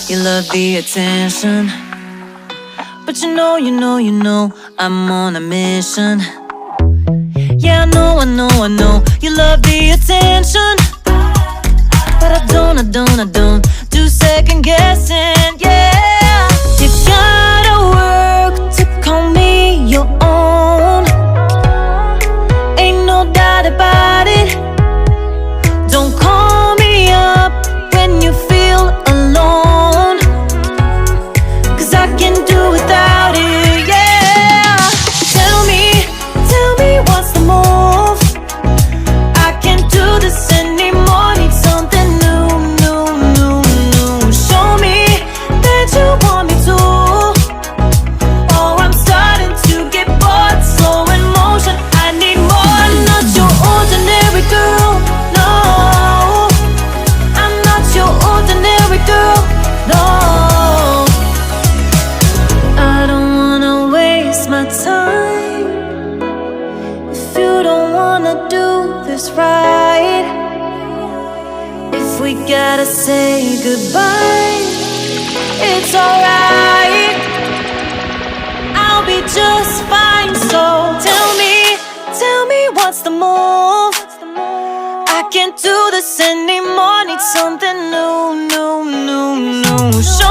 You love the attention, but you know I'm on a mission. Yeah, I know you love the attention, but I don't do second guessing. Yeah, you gotta work to call me your own. Ain't no doubt about it. Don't call me up when you feel alone, 'cause I can do without it. Yeah, tell me what's the move. I can't do this anymore, need something new. Show me that you want me to. Oh, I'm starting to get bored, slow in motion, I need more. I'm not your ordinary girl, no. I'm not your ordinary girl, no. I don't wanna waste my time if you don't wanna do this right. If we gotta say goodbye, it's alright. I'll be just fine. So tell me what's the move. I can't do this anymore, need something new. Show